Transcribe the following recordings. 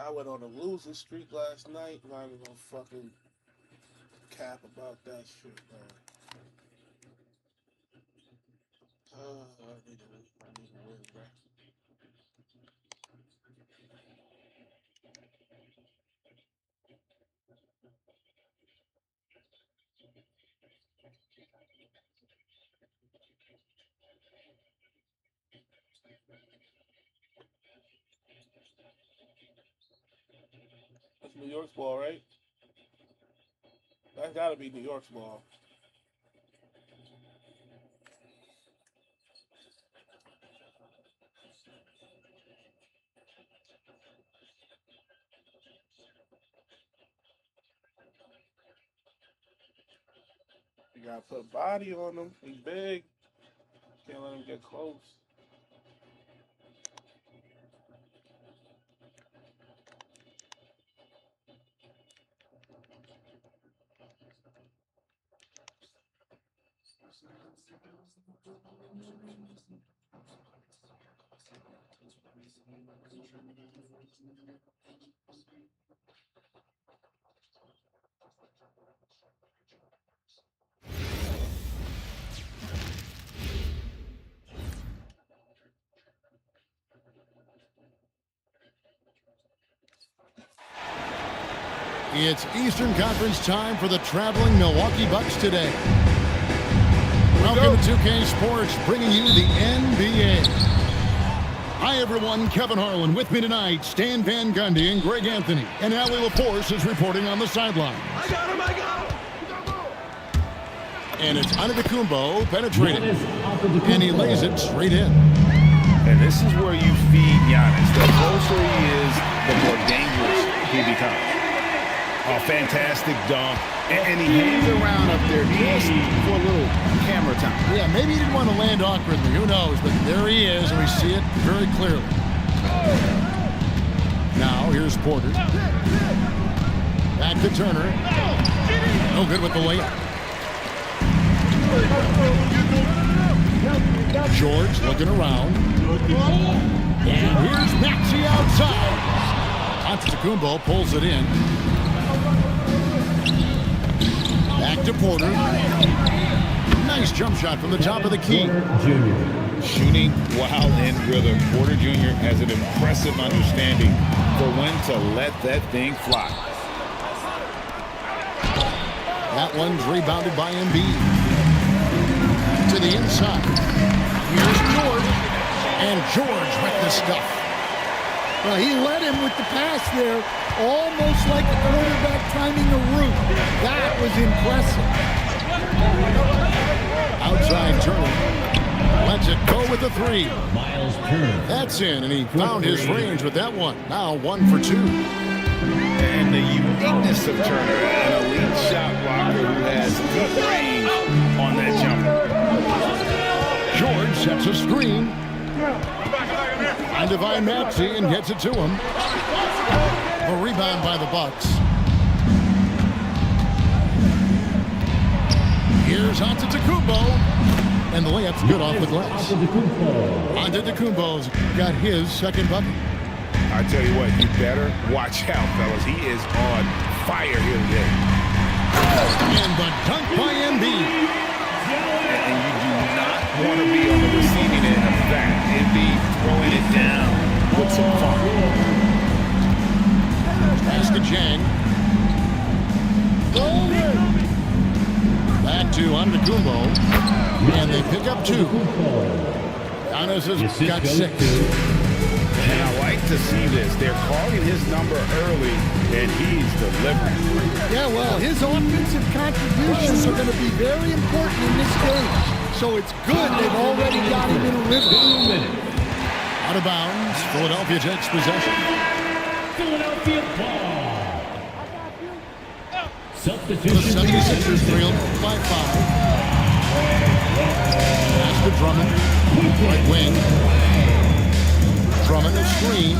I went on a losing streak last night. Not even gonna fucking cap about that shit, man. I need to win, bro. That's New York's ball, right? That gotta be New York's ball. You gotta put a body on him. He's big. Can't let him get close. It's Eastern Conference time for the traveling Milwaukee Bucks today. Welcome to 2K Sports, bringing you the NBA. Hi, everyone. Kevin Harlan with me tonight. Stan Van Gundy and Greg Anthony. And Allie LaForce is reporting on the sideline. I got him! And it's Antetokounmpo penetrating. And he lays it straight in. And this is where you feed Giannis. The closer he is, the more dangerous he becomes. A fantastic dunk. And he hangs around up there just for a little camera time. Yeah, maybe he didn't want to land awkwardly. Who knows? But there he is, and we see it very clearly. Now, here's Porter. Back to Turner. No good with the layup. George looking around. And here's Maxey outside. Antetokounmpo pulls it in. Back to Porter. Nice jump shot from the top of the key. Shooting while in rhythm. Porter Jr. has an impressive understanding for when to let that thing fly. That one's rebounded by Embiid. To the inside. Here's George. And George with the stuff. Well, he led him with the pass there, almost like a quarterback timing a route. That was impressive. Outside Turner. Lets it go with the three. Miles Turner. That's in, and he found his range with that one. Now 1 for 2. And the uniqueness of Turner, an elite shot blocker who has good range on that jumper. George sets a screen. And Divine Maxey and gets it to him. A rebound by the Bucks. Here's Antetokounmpo. And the layup's good off the glass. Antetokounmpo's got his second bucket. I tell you what, you better watch out, fellas. He is on fire here today. And the dunk by Embiid. And you do not want to be on the receiving end of that. Embiid throwing it down with some fun. Pass to Jang. Back to Antetokounmpo. And they pick up 2. Giannis has got 6. And I like to see this. They're calling his number early, and he's delivering. Yeah, well, his offensive contributions are going to be very important in this game. So it's good they've already got him in a rhythm. Out of bounds. Philadelphia takes possession. Philadelphia ball. The Substitution. 76ers trail by 5. Pass to Drummond. Right wing. Drummond a screen.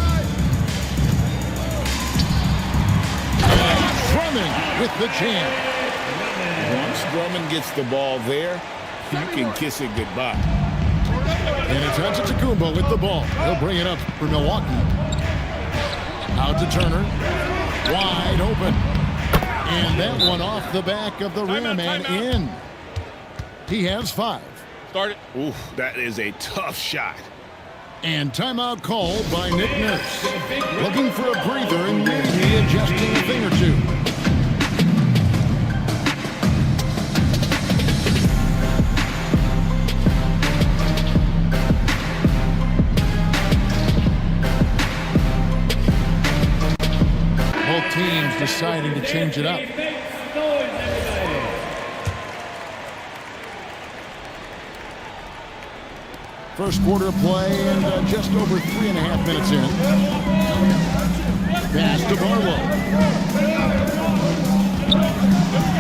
And Drummond with the jam. Once Drummond gets the ball there, you can kiss it goodbye. And it's Antetokounmpo with the ball. He'll bring it up for Milwaukee. Out to Turner. Wide open. And that one off the back of the rim and in. He has 5. Start it. Ooh, that is a tough shot. And timeout called by Nick Nurse. Looking for a breather and maybe adjusting a thing or two. Both teams deciding to change it up. First quarter play and just over 3.5 minutes in. Pass to Barlow.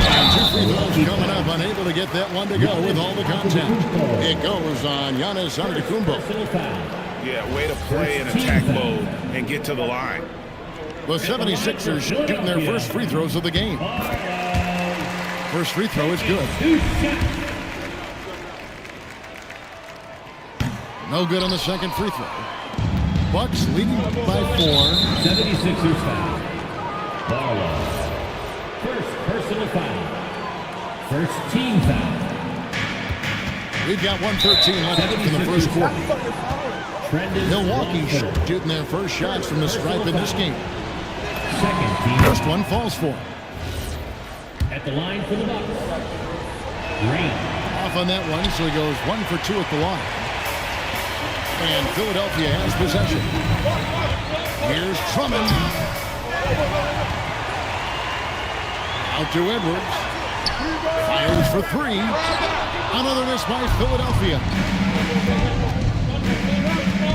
And 2 free throws coming up, unable to get that one to go with all the content. It goes on Giannis Antetokounmpo. Yeah, way to play in attack mode and get to the line. The 76ers shooting their first free throws of the game. First free throw is good. No good on the second free throw. Bucks leading by 4. 76ers foul. Barlow. First personal foul. First team foul. We've got 1:13 left in the first quarter. Milwaukee shooting their first shots from the stripe in this game. Second team. First one falls for him. At the line for the Bucks. Green. Off on that one, so he goes 1 for 2 at the line. And Philadelphia has possession. Here's Drummond. Out to Edwards. Fires for 3. Another miss by Philadelphia.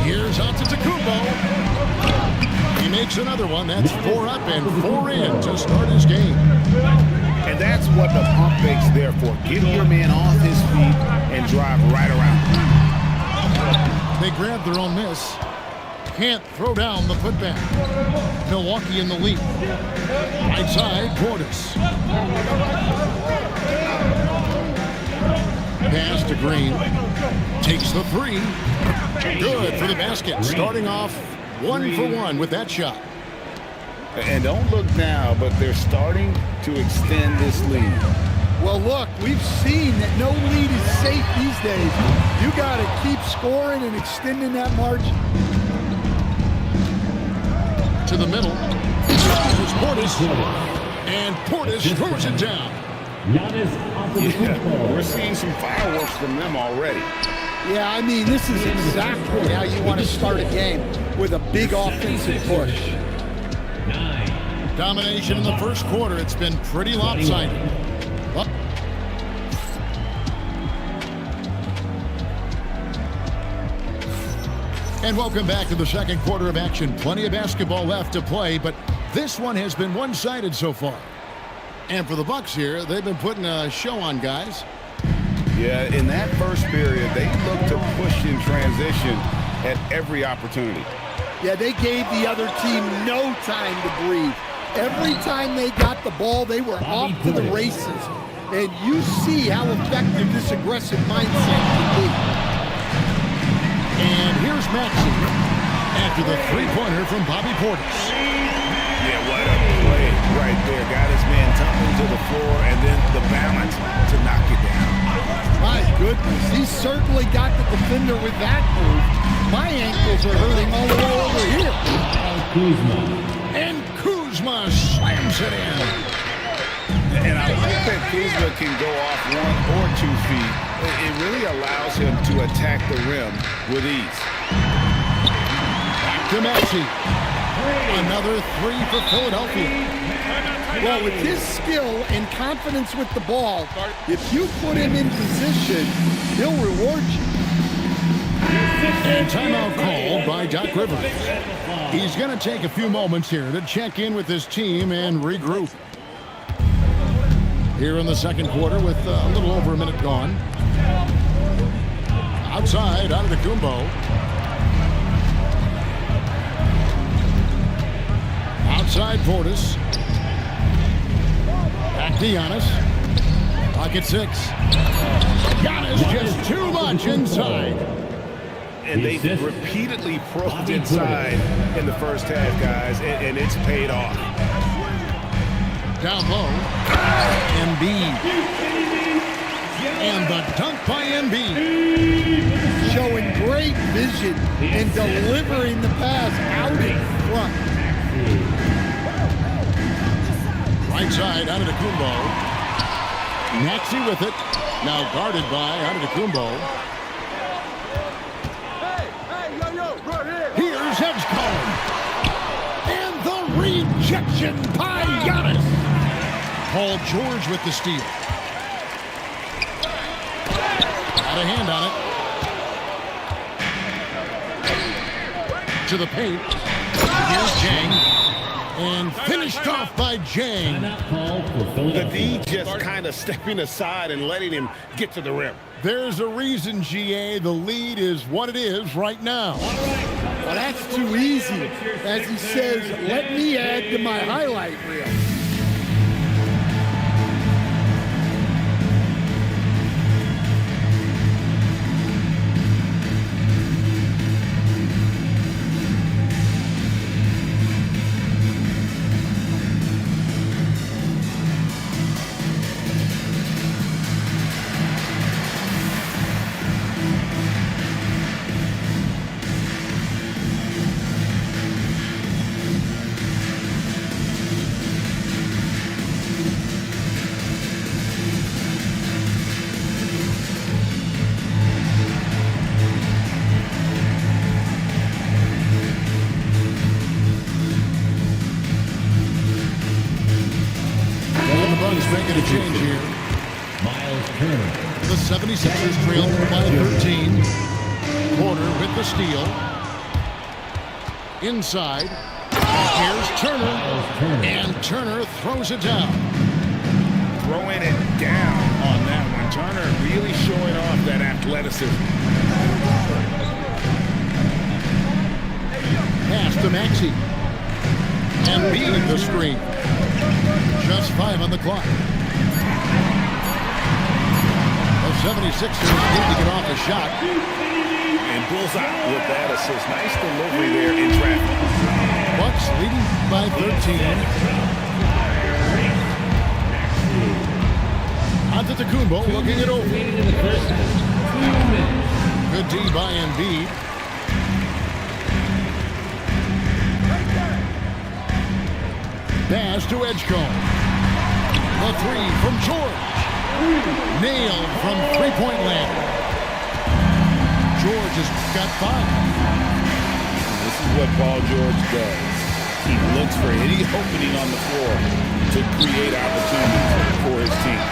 Here's Antetokounmpo. He makes another one. That's 4 up and 4 in to start his game. And that's what the pump fake's there for. Get your man off his feet and drive right around. They grab their own miss. Can't throw down the putback. Milwaukee in the lead. Right side, Portis. Pass to Green. Takes the 3. Good for the basket. Starting off 1 for 1 with that shot. And don't look now, but they're starting to extend this lead. Well, look, we've seen that no lead is safe these days. You got to keep scoring and extending that margin. To the middle. It's Portis. And Portis throws it down. Giannis Antetokounmpo. We're seeing some fireworks from them already. Yeah, I mean, this is exactly how you want to start a game, with a big offensive push. 9. Domination in the first quarter. It's been pretty lopsided. Up. And welcome back to the second quarter of action. Plenty of basketball left to play, but this one has been one-sided so far. And for the Bucks here, they've been putting a show on, guys. Yeah, in that first period, they looked to push in transition at every opportunity. Yeah, they gave the other team no time to breathe. Every time they got the ball, they were off to the races. And you see how effective this aggressive mindset can be. And here's Maxey after the three-pointer from Bobby Portis. Yeah, what a play right there. Got his man tumbling to the floor and then the balance to knock it down. My goodness, he certainly got the defender with that move. My ankles are hurting all the way over here. Kuzma. And Kuzma slams it in. And I like that Kuzma can go off 1 or 2 feet. It really allows him to attack the rim with ease. Back to Maxey. Another 3 for Philadelphia. Well, with his skill and confidence with the ball, if you put him in position, he'll reward you. And timeout called by Doc Rivers. He's going to take a few moments here to check in with his team and regroup. Here in the second quarter with a little over a minute gone. Outside, Antetokounmpo. Outside, Portis. Back to Giannis. Pocket 6. Giannis just too much inside. And they've repeatedly probed inside in the first half, guys, and it's paid off. Down low, Embiid. And the dunk by Embiid. Showing great vision and delivering the pass out in front. Right side, Antetokounmpo. Maxey with it. Now guarded by Antetokounmpo. Here's Edgecombe. And the rejection by Giannis. Paul George with the steal. Got a hand on it. To the paint. Here's Jang. And finished off by Jang. The D just kind of stepping aside and letting him get to the rim. There's a reason, GA, the lead is what it is right now. Well, that's too easy. As he says, let me add to my highlight reel. Making a change here. Miles Turner. The 76ers trail by 13. Porter with the steal. Inside. Here's Turner. And Turner throws it down. Throwing it down on that one. Turner really showing off that athleticism. Pass to Maxey. And beating the screen. Just 5 on the clock. The 76ers need to get off a shot. And bullseye with that assist. Nice delivery there in traffic. Bucks leading by 13. Antetokounmpo looking it over. Good D by Embiid. Pass to Edgecombe. The three from George. Nailed from three-point land. George has got 5. This is what Paul George does. He looks for any opening on the floor to create opportunities for his team.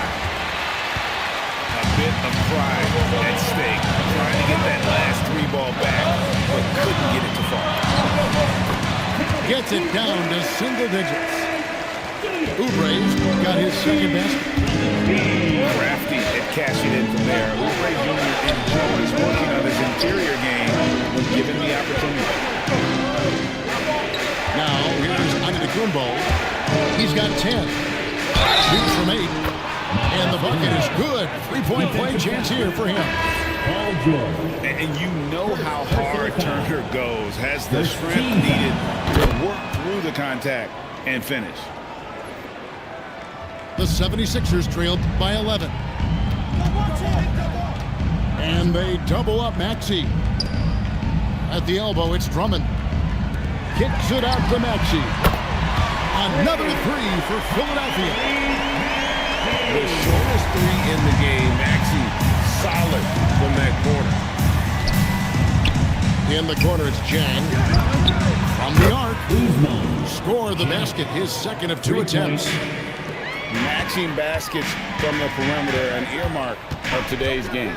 A bit of pride at stake. Trying to get that last 3-ball back, but couldn't get it to fall. Gets it down to single digits. Oubre's got his second basket. Crafty at cashing in from there. Oubre Jr. enjoys working on his interior game when given the opportunity. Now here's Antetokounmpo. He's got 10. Shoots from 8. And the bucket is good. 3-point play chance here for him. Paul George. And you know how hard Turner goes. Has the strength needed to work through the contact and finish. The 76ers trailed by 11. And they double up Maxey. At the elbow, it's Drummond. Kicks it out to Maxey. Another 3 for Philadelphia. The shortest 3 in the game. Maxey solid from that corner. In the corner, it's Jang. From the arc. Score the basket, his second of 2 attempts. Matching baskets from the perimeter, an earmark of today's game.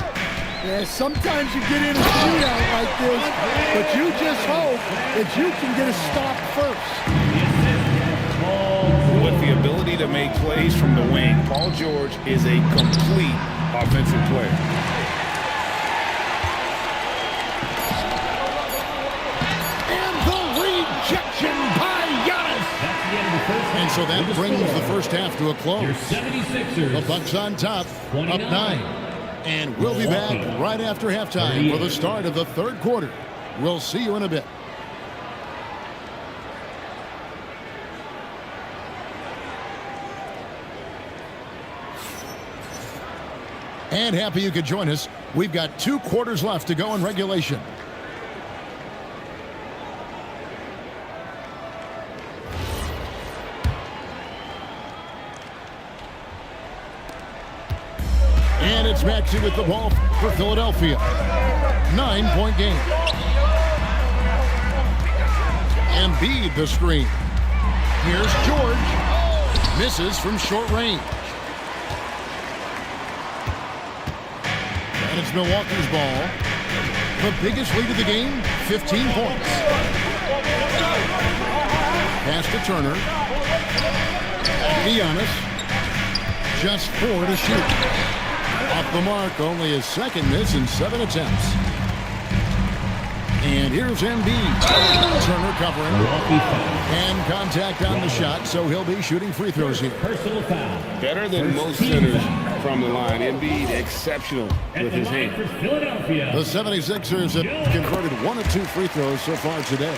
Yeah, sometimes you get in a shootout like this, but you just hope that you can get a stop first. With the ability to make plays from the wing, Paul George is a complete offensive player. And the rejection by Giannis. And so that brings the first half to a close. Your 76ers. The Bucks on top, up 9. And we'll be back right after halftime for the start of the third quarter. We'll see you in a bit. And happy you could join us. We've got 2 quarters left to go in regulation. And it's Maxey with the ball for Philadelphia. 9-point game. Embiid the screen. Here's George. Misses from short range. And it's Milwaukee's ball. The biggest lead of the game, 15 points. Pass to Turner. Giannis. Just 4 to shoot. Off the mark, only his second miss in 7 attempts. And here's Embiid. Turner covering. And contact on the shot, so he'll be shooting free throws here. Personal foul. Better than most centers from the line. Embiid exceptional with his hand. Philadelphia. The 76ers have converted 1 of 2 free throws so far today.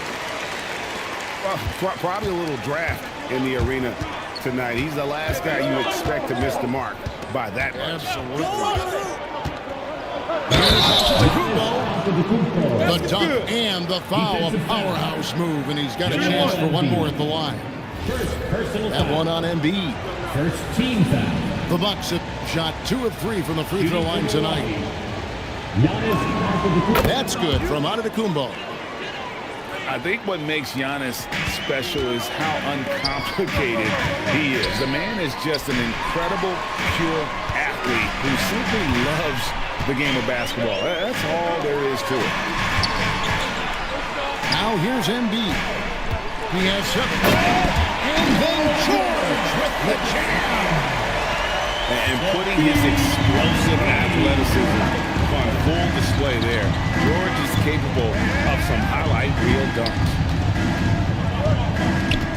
Well, probably a little draft in the arena tonight. He's the last guy you expect to miss the mark by that much. Absolutely. The dunk and the foul, a powerhouse move, and he's got a chance for one more at the line. That one on Embiid. First team foul. The Bucks have shot 2 of 3 from the free throw line tonight. That's good from Antetokounmpo. I think what makes Giannis special is how uncomplicated he is. The man is just an incredible, pure athlete who simply loves the game of basketball. That's all there is to it. Now here's Embiid. He has 7. And then George with the jam. And putting his explosive athleticism on full display there. George is capable of some highlight reel dunks.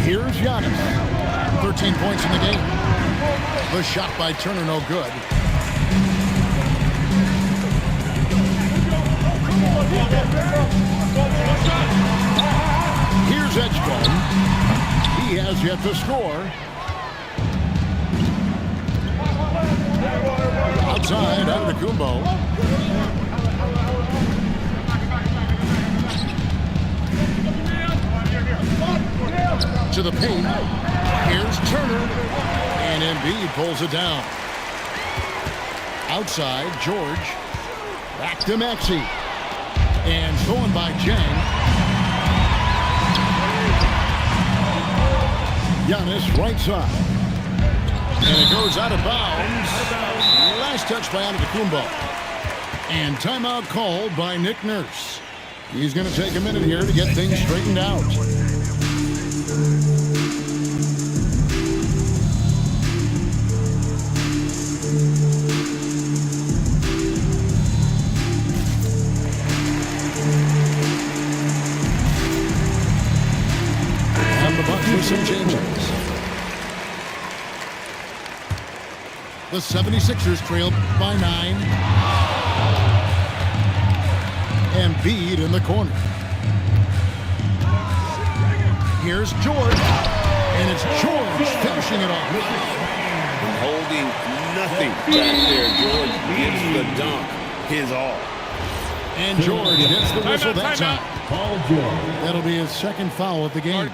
Here's Giannis. 13 points in the game. The shot by Turner, no good. Here's Edgecombe. He has yet to score. Outside, Antetokounmpo. To the paint. Here's Turner. And Embiid pulls it down. Outside, George. Back to Maxey. And stolen by Jang. Giannis right side. And it goes out of bounds. Last touch by Antetokounmpo. And timeout called by Nick Nurse. He's going to take a minute here to get things straightened out. And the Bucks with some changes. The 76ers trail by 9. Embiid in the corner. Here's George. And it's George finishing it off. Holding nothing back there. George gives the dunk his all. And George gets the whistle that time. Paul George. That'll be his second foul of the game.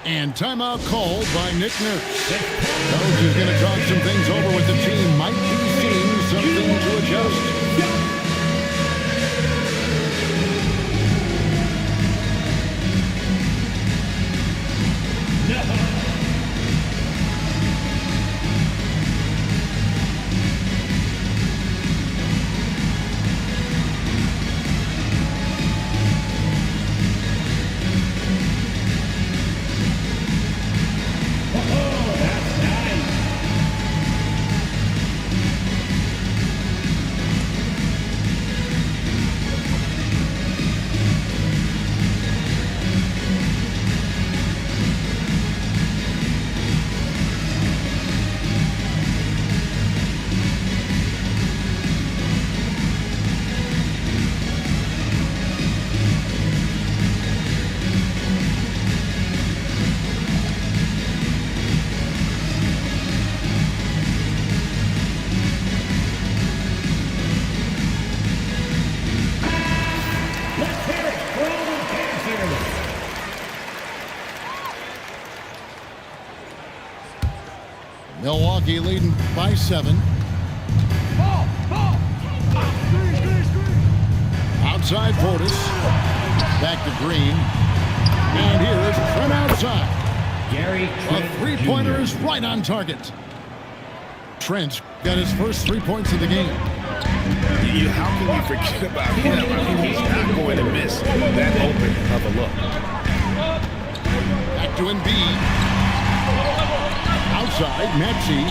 And timeout called by Nick Nurse. Coach is going to talk some things over with the team. Might be seeing something to adjust. Milwaukee leading by 7. Outside Portis. Back to Green. And here's Trent outside. Gary A Trent three-pointer Jr. is right on target. Trent got his first 3 points of the game. How can you forget about him? I mean, he's not going to miss that open of a look. Back to Embiid. Outside, Maxey.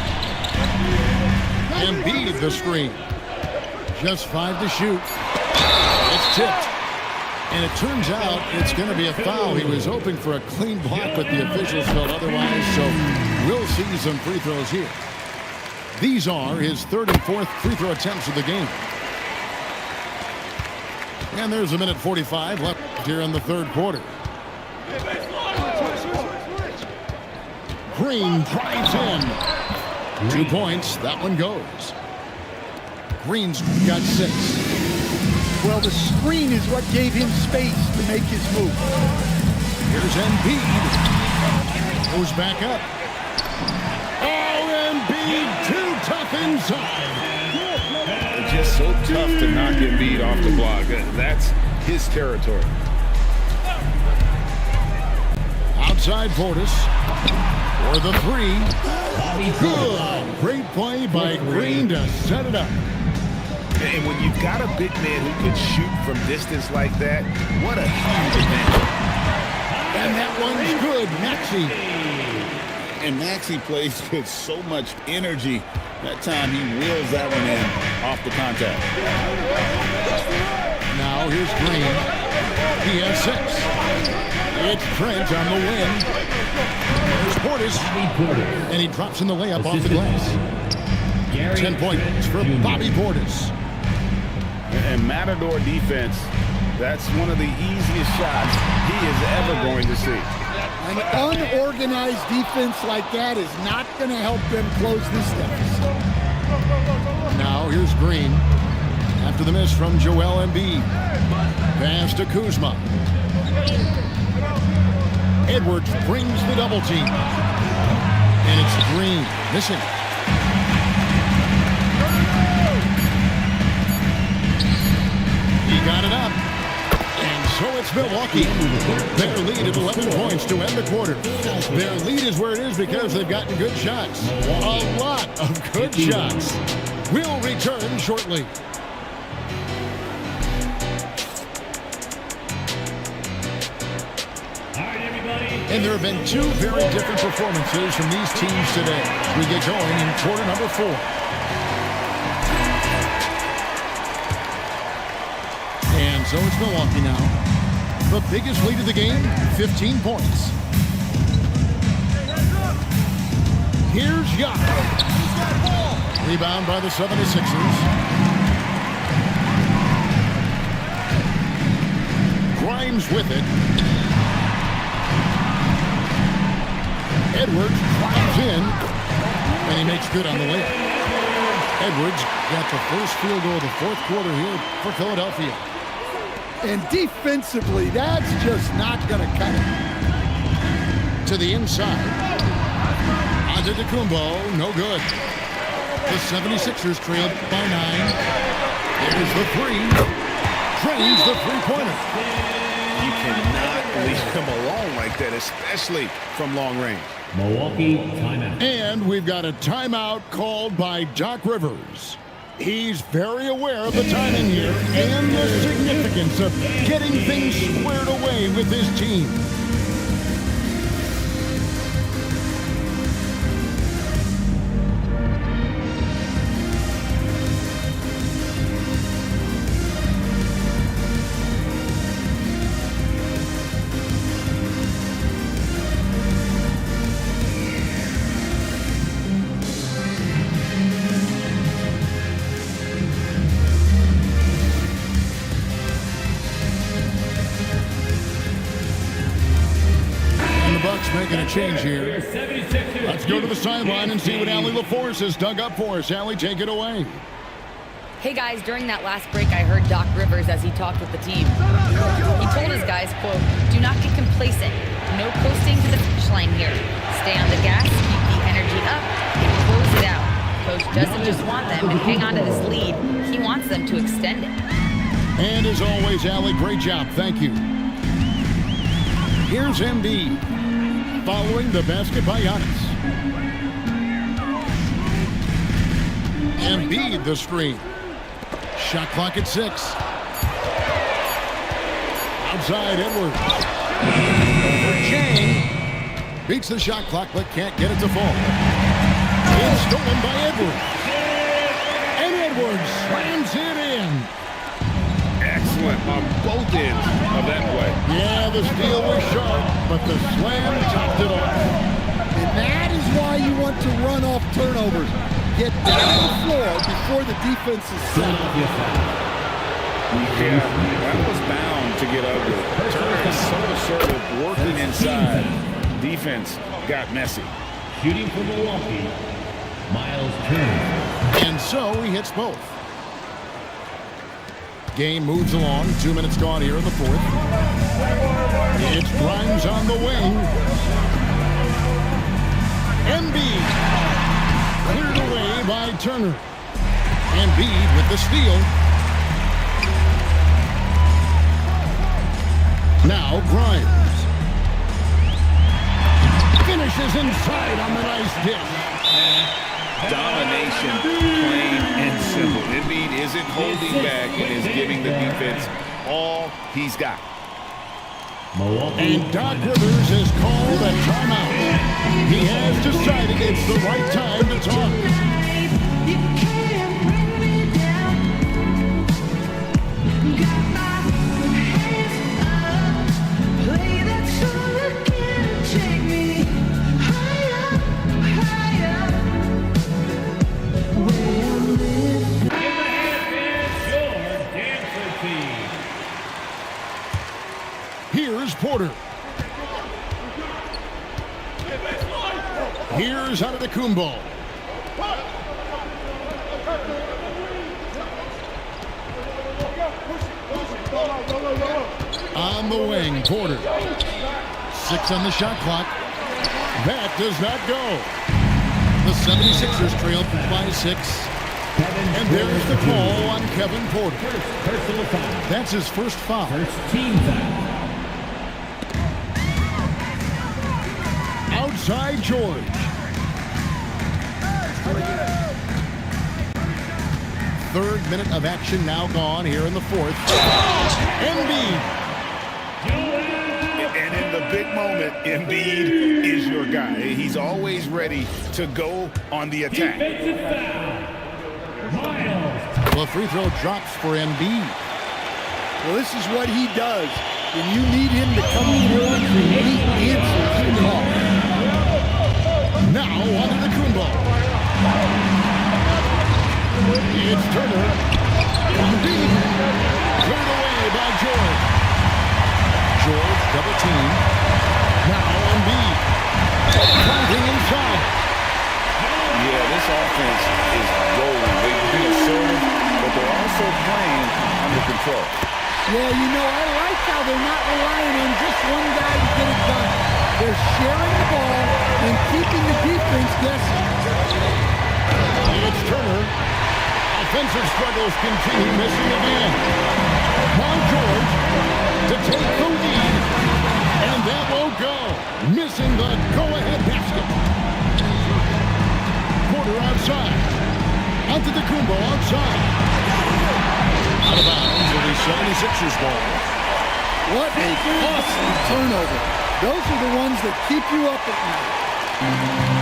Embiid the screen. Just 5 to shoot. It's tipped. And it turns out it's going to be a foul. He was hoping for a clean block, but the officials felt otherwise, so we'll see some free throws here. These are his 3rd and 4th free throw attempts of the game. And there's a minute 45 left here in the 3rd quarter. Green drives in. 2 points. That one goes. Green's got 6. Well, the screen is what gave him space to make his move. Here's Embiid. Goes back up. Oh, Embiid, too tough inside. It's just so tough to knock Embiid off the block. That's his territory. Outside Portis for the 3. Good. Great play by Green to set it up. And when you've got a big man who can shoot from distance like that, what a huge advantage. And that one's good. Maxey. And Maxey plays with so much energy. That time he wheels that one in off the contact. Now here's Green. He has 6. It's Trent on the win. There's Portis. And he drops in the layup off the glass. Gary 10 points for Trent Jr. Bobby Portis. And Matador defense, that's one of the easiest shots he is ever going to see. An unorganized defense like that is not going to help them close this deficit. Now here's Green. After the miss from Joel Embiid. Pass to Kuzma. Edwards brings the double team. And it's Green missing. He got it up. And so it's Milwaukee. Their lead at 11 points to end the quarter. Their lead is where it is because they've gotten good shots. A lot of good shots. We'll return shortly. And there have been 2 very different performances from these teams today. We get going in quarter number 4. And so it's Milwaukee now. The biggest lead of the game, 15 points. Here's Yaka. Rebound by the 76ers. Grimes with it. Edwards drives in, and he makes good on the layup. Edwards got the first field goal of the 4th quarter here for Philadelphia. And defensively, that's just not going to cut it. To the inside. Antetokounmpo, no good. The 76ers trailed by 9. There's the 3. Drains the three-pointer. You cannot leave him alone like that, especially from long range. Milwaukee timeout. And we've got a timeout called by Doc Rivers. He's very aware of the timing here and the significance of getting things squared away with his team. Making a change here. Let's go to the sideline and see what Allie LaForce has dug up for us. Allie, take it away. Hey guys, during that last break, I heard Doc Rivers as he talked with the team. He told his guys, quote, "Do not get complacent. No coasting to the finish line here. Stay on the gas, keep the energy up, and it out. Coach doesn't just want them to hang on to this lead. He wants them to extend it. And as always, Allie, great job. Thank you. Here's Embiid. Following the basket by Giannis. Embiid the screen. Shot clock at 6. Outside Edwards. Over Chang. Beats the shot clock but can't get it to fall. It's stolen by Edwards. And Edwards slams it in. Excellent on both ends of that play. Yeah, the steal was sharp, but the slam topped it off. And that is why you want to run off turnovers. Get down the floor before the defense is set. Yeah, that was bound to get ugly. Turner is so assertive, working inside. Defense got messy. Shooting for Milwaukee, Miles Turner. And so he hits both. Game moves along. 2 minutes gone here in the fourth. It's Grimes on the wing. Embiid cleared away by Turner. Embiid with the steal. Now Grimes. Finishes inside on the nice dish. Domination, plain and simple. Embiid isn't holding back and is giving the defense all he's got. And Doc Rivers has called a timeout. He has decided it's the right time to talk. Here's Porter. Here's Antetokounmpo. On the wing, Porter. 6 on the shot clock. That does not go. The 76ers trail by 6. And there's the call on Kevin Porter. Personal foul. That's his first foul. First team foul. Outside George. Third minute of action now gone here in the fourth. Embiid. And in the big moment, Embiid is your guy. He's always ready to go on the attack. Defensive foul. Miles. The free throw drops for Embiid. Well, this is what he does. When you need him to come through, he answers the call. Now Antetokounmpo. It's Turner. Embiid. Cleared away by George. George double team. Now Embiid. Counting inside. Yeah, this offense is rolling. They've been assertive, but they're also playing under control. Yeah, you know, I like how they're not relying on just one guy to get it done. They're sharing the ball and keeping the defense guessing. It's Turner. Offensive struggles continue, missing again. Paul George to take the lead. And that won't go. Missing the go-ahead basket. Porter outside. Antetokounmpo outside. Out of bounds, it'll be 76ers ball. What a costly turnover. Those are the ones that keep you up at night.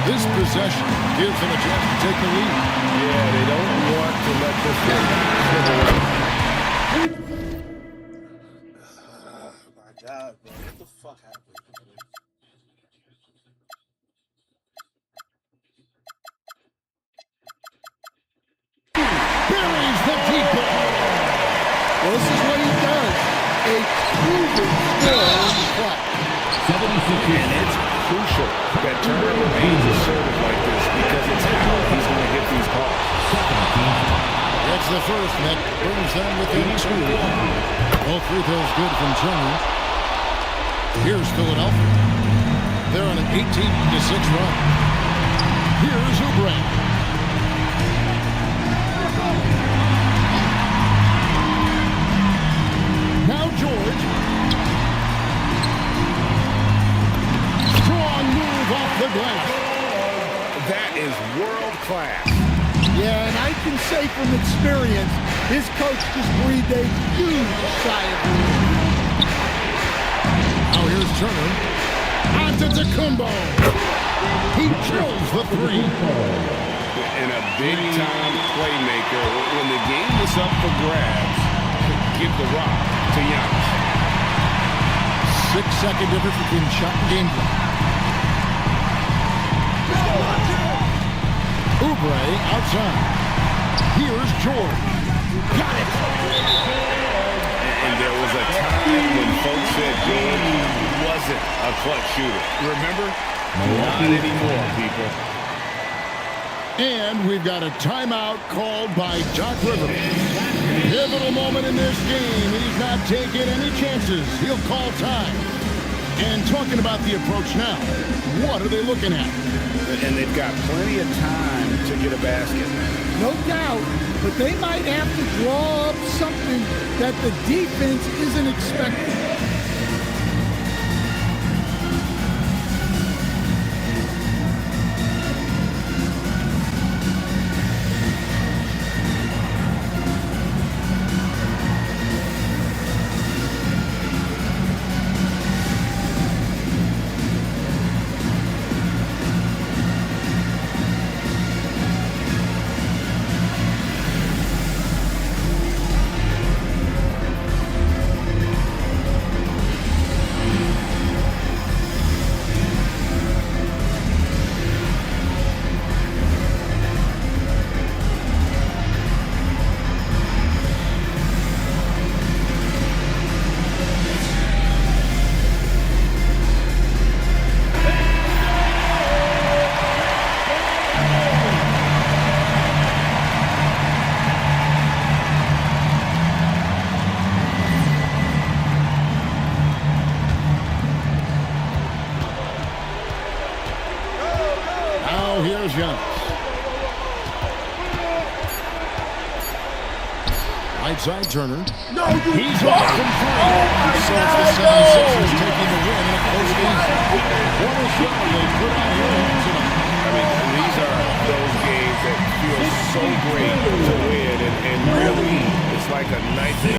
This possession gives them a chance to take the lead. Yeah, they don't want to let this one slip away. Oh my God, bro. What the fuck happened? Buries the deep ball. Well, this is what he does. A proven scorer in the clock. 76ers. And it's crucial that Turner remains assertive like this because it's how he's going to get these calls. That's the first, and that brings them within 2. Both free throws good from Turner. Here's Philadelphia. They're on an 18-6 run. Here's Oubre. George. Strong move off the glass. That is world class. Yeah, and I can say from experience, his coach just breathed a huge sigh of relief. Now here's Turner. Antetokounmpo. He drills the three. And a big-time playmaker. When the game is up for grabs, give the rock to Giannis. 6-second difference between shot and game clock. Oubre outside. Here's George. Got it. And there was a time when folks said George wasn't a clutch shooter. Remember? Not anymore, people. And we've got a timeout called by Doc Rivers. Pivotal moment in this game. He's not taking any chances. He'll call time. And talking about the approach now, what are they looking at? And they've got plenty of time to get a basket. No doubt, but they might have to draw up something that the defense isn't expecting. Here's Giannis. Right side, Turner. No, He's off from three. So it's the 76ers taking the win in a close game. What a show they put on here tonight. I mean, these are those games that feel so great to win, and really, it's like a night.